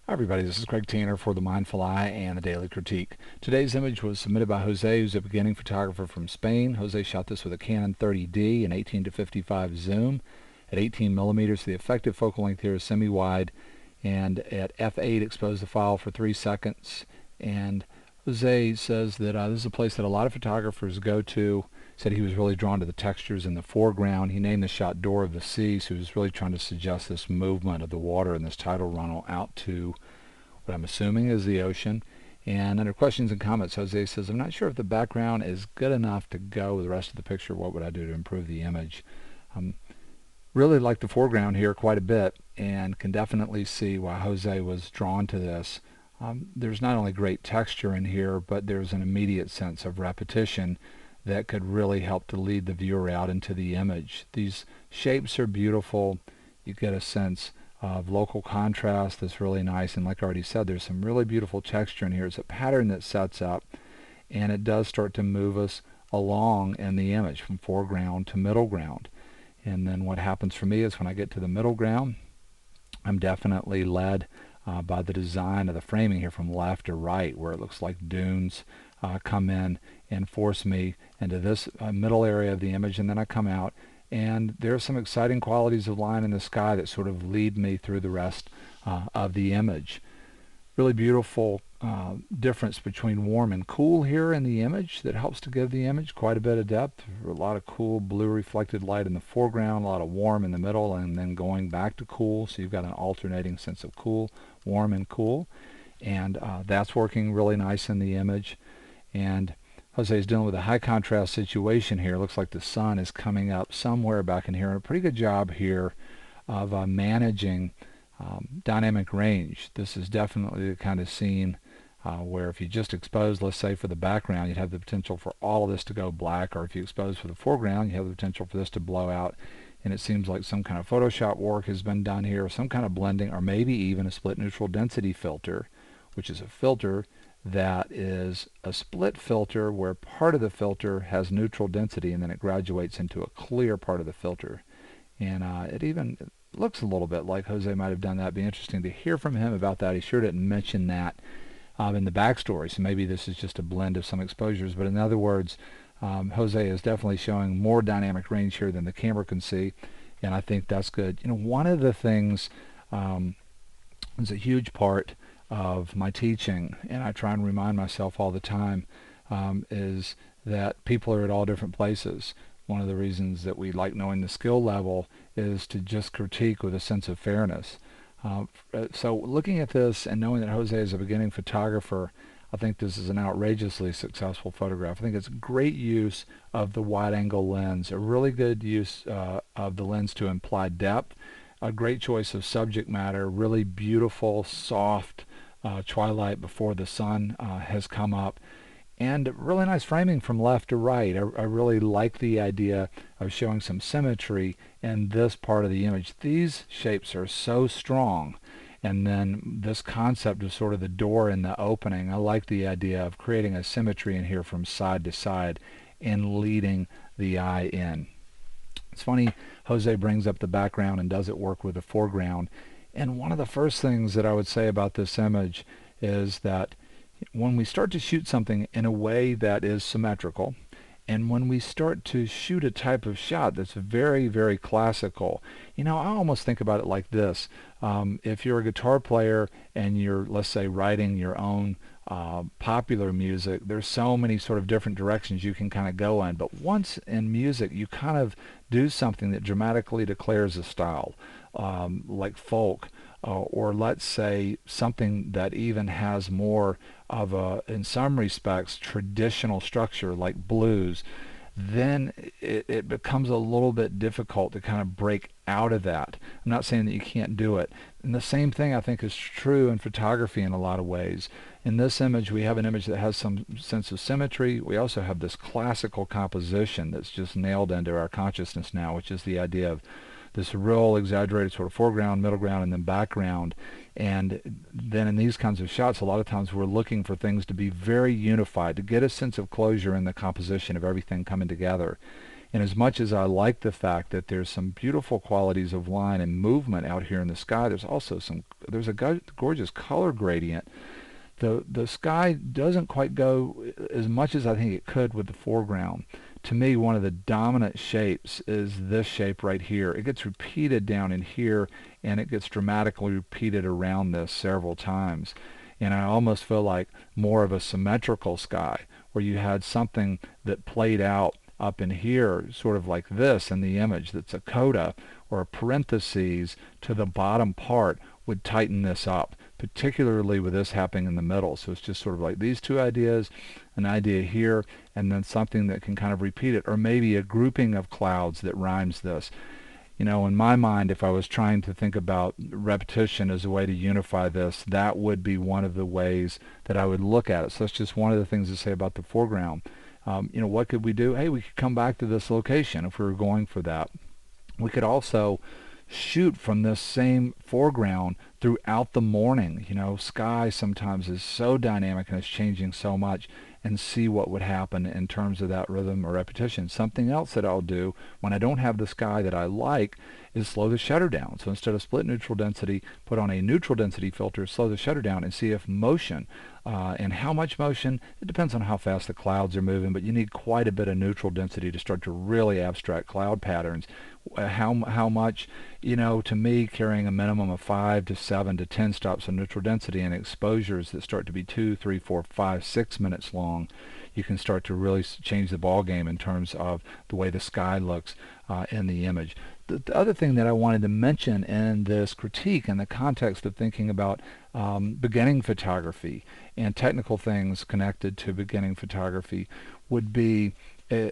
Hi everybody, this is Craig Tanner for The Mindful Eye and the Daily Critique. Today's image was submitted by Jose, who's a beginning photographer from Spain. Jose shot this with a Canon 30D and 18-55 zoom at 18 millimeters. The effective focal length here is semi-wide, and at f8 exposed the file for 3 seconds. And Jose says that this is a place that a lot of photographers go to. Said he was really drawn to the textures in the foreground. He named the shot Door of the Sea, so he was really trying to suggest this movement of the water in this tidal runnel out to what I'm assuming is the ocean. And under questions and comments, Jose says, I'm not sure if the background is good enough to go with the rest of the picture. What would I do to improve the image? Really like the foreground here quite a bit, and can definitely see why Jose was drawn to this. There's not only great texture in here, but there's an immediate sense of repetition that could really help to lead the viewer out into the image. These shapes are beautiful. You get a sense of local contrast that's really nice, and like I already said, there's some really beautiful texture in here. It's a pattern that sets up, and it does start to move us along in the image from foreground to middle ground. And then what happens for me is when I get to the middle ground, I'm definitely led by the design of the framing here from left to right, where it looks like dunes come in and force me into this middle area of the image, and then I come out, and there are some exciting qualities of line in the sky that sort of lead me through the rest of the image. Really beautiful difference between warm and cool here in the image that helps to give the image quite a bit of depth. A lot of cool blue reflected light in the foreground, a lot of warm in the middle, and then going back to cool, so you've got an alternating sense of cool, warm, and cool. And that's working really nice in the image. And Jose is dealing with a high contrast situation here. Looks like the sun is coming up somewhere back in here. A pretty good job here of managing dynamic range. This is definitely the kind of scene where if you just expose, let's say for the background, you'd have the potential for all of this to go black, or if you expose for the foreground, you have the potential for this to blow out. And it seems like some kind of Photoshop work has been done here, or some kind of blending, or maybe even a split neutral density filter, which is a filter that is a split filter where part of the filter has neutral density and then it graduates into a clear part of the filter. And it even looks a little bit like Jose might have done that. It'd be interesting to hear from him about that. He sure didn't mention that in the backstory, so maybe this is just a blend of some exposures. But in other words, Jose is definitely showing more dynamic range here than the camera can see, and I think that's good. You know, one of the things is a huge part of my teaching, and I try and remind myself all the time, is that people are at all different places. One of the reasons that we like knowing the skill level is to just critique with a sense of fairness. So looking at this and knowing that Jose is a beginning photographer, I think this is an outrageously successful photograph. I think it's great use of the wide angle lens, a really good use of the lens to imply depth, a great choice of subject matter, really beautiful, soft twilight before the sun has come up, and really nice framing from left to right. I really like the idea of showing some symmetry in this part of the image. These shapes are so strong, and then this concept of sort of the door and the opening, I like the idea of creating a symmetry in here from side to side and leading the eye in. It's funny, Jose brings up the background and does it work with the foreground. And one of the first things that I would say about this image is that when we start to shoot something in a way that is symmetrical, and when we start to shoot a type of shot that's very, very classical, you know, I almost think about it like this. If you're a guitar player and you're, let's say, writing your own popular music, there's so many sort of different directions you can kind of go in. But once in music, you kind of do something that dramatically declares a style, like folk, or let's say something that even has more of a, in some respects, traditional structure like blues, then it becomes a little bit difficult to kind of break out of that. I'm not saying that you can't do it. And the same thing I think is true in photography in a lot of ways. In this image, we have an image that has some sense of symmetry. We also have this classical composition that's just nailed into our consciousness now, which is the idea of this real exaggerated sort of foreground, middle ground, and then background. And then in these kinds of shots, a lot of times we're looking for things to be very unified, to get a sense of closure in the composition of everything coming together. And as much as I like the fact that there's some beautiful qualities of line and movement out here in the sky, there's a gorgeous color gradient. The sky doesn't quite go as much as I think it could with the foreground. To me, one of the dominant shapes is this shape right here. It gets repeated down in here, and it gets dramatically repeated around this several times. And I almost feel like more of a symmetrical sky, where you had something that played out up in here, sort of like this in the image, that's a coda or a parentheses to the bottom part would tighten this up, particularly with this happening in the middle. So it's just sort of like these two ideas, an idea here, and then something that can kind of repeat it, or maybe a grouping of clouds that rhymes this. You know, in my mind, if I was trying to think about repetition as a way to unify this, that would be one of the ways that I would look at it. So that's just one of the things to say about the foreground. You know, what could we do? Hey, we could come back to this location if we were going for that. We could also shoot from this same foreground throughout the morning. You know, sky sometimes is so dynamic and it's changing so much, and see what would happen in terms of that rhythm or repetition. Something else that I'll do when I don't have the sky that I like is slow the shutter down. So instead of split neutral density, put on a neutral density filter, slow the shutter down, and see if motion, and how much motion, it depends on how fast the clouds are moving, but you need quite a bit of neutral density to start to really abstract cloud patterns. How much, you know, to me, carrying a minimum of 5 to 7 to 10 stops of neutral density and exposures that start to be 2, 3, 4, 5, 6 minutes long, you can start to really change the ball game in terms of the way the sky looks in the image. The other thing that I wanted to mention in this critique in the context of thinking about beginning photography and technical things connected to beginning photography would be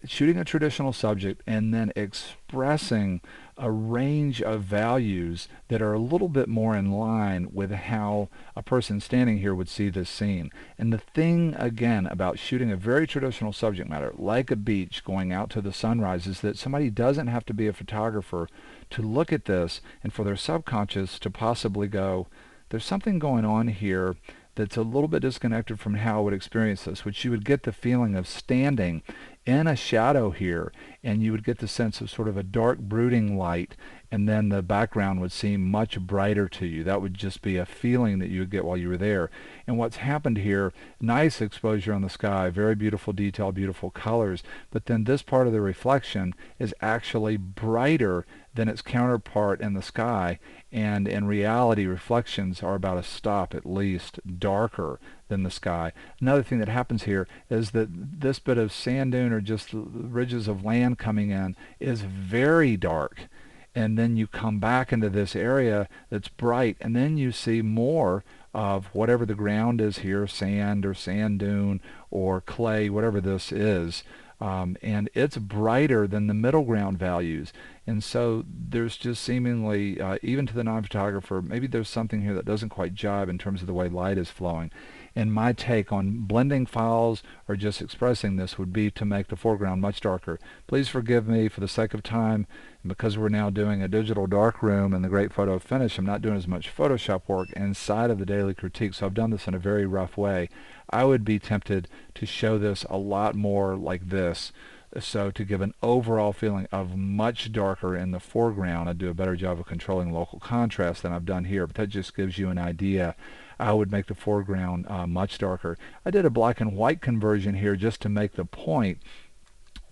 shooting a traditional subject and then expressing a range of values that are a little bit more in line with how a person standing here would see this scene. And the thing, again, about shooting a very traditional subject matter, like a beach going out to the sunrise, is that somebody doesn't have to be a photographer to look at this and for their subconscious to possibly go, there's something going on here that's a little bit disconnected from how I would experience this, which you would get the feeling of standing in a shadow here, and you would get the sense of sort of a dark brooding light, and then the background would seem much brighter to you. That would just be a feeling that you would get while you were there. And what's happened here, nice exposure on the sky, very beautiful detail, beautiful colors, but then this part of the reflection is actually brighter than its counterpart in the sky, and in reality reflections are about a stop at least darker than the sky. Another thing that happens here is that this bit of sand dune or just ridges of land coming in is very dark, and then you come back into this area that's bright, and then you see more of whatever the ground is here, sand or sand dune or clay, whatever this is, and it's brighter than the middle ground values. And so there's just seemingly, even to the non-photographer, maybe there's something here that doesn't quite jibe in terms of the way light is flowing. And my take on blending files or just expressing this would be to make the foreground much darker. Please forgive me for the sake of time, and because we're now doing a digital darkroom and the great photo finish, I'm not doing as much Photoshop work inside of the daily critique, so I've done this in a very rough way. I would be tempted to show this a lot more like this, so to give an overall feeling of much darker in the foreground. I'd do a better job of controlling local contrast than I've done here, but that just gives you an idea. I would make the foreground much darker. I did a black and white conversion here just to make the point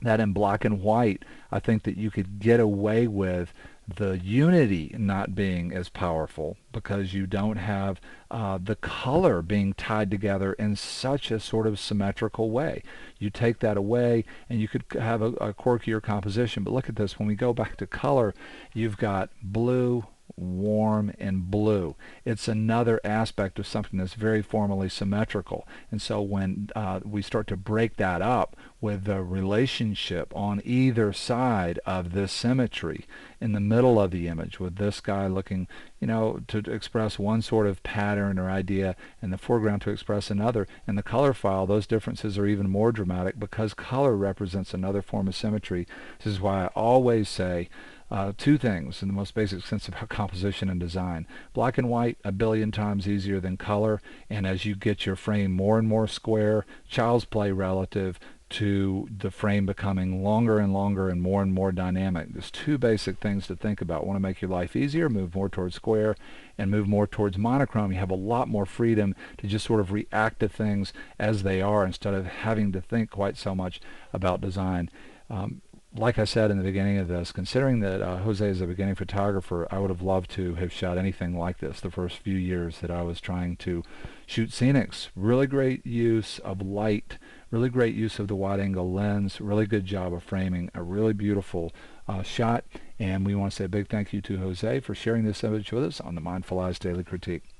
that in black and white, I think that you could get away with the unity not being as powerful because you don't have the color being tied together in such a sort of symmetrical way. You take that away and you could have a quirkier composition. But look at this. When we go back to color, you've got blue, warm, and blue. It's another aspect of something that's very formally symmetrical. And so when we start to break that up with the relationship on either side of this symmetry in the middle of the image, with this guy looking, you know, to express one sort of pattern or idea and the foreground to express another, in the color file those differences are even more dramatic because color represents another form of symmetry. This is why I always say two things in the most basic sense about composition and design. Black and white, a billion times easier than color, and as you get your frame more and more square, child's play relative to the frame becoming longer and longer and more dynamic. There's two basic things to think about. Want to make your life easier, move more towards square, and move more towards monochrome. You have a lot more freedom to just sort of react to things as they are instead of having to think quite so much about design. Like I said in the beginning of this, considering that Jose is a beginning photographer, I would have loved to have shot anything like this the first few years that I was trying to shoot scenics. Really great use of light, really great use of the wide angle lens, really good job of framing, a really beautiful shot. And we want to say a big thank you to Jose for sharing this image with us on the Mindful Eyes Daily Critique.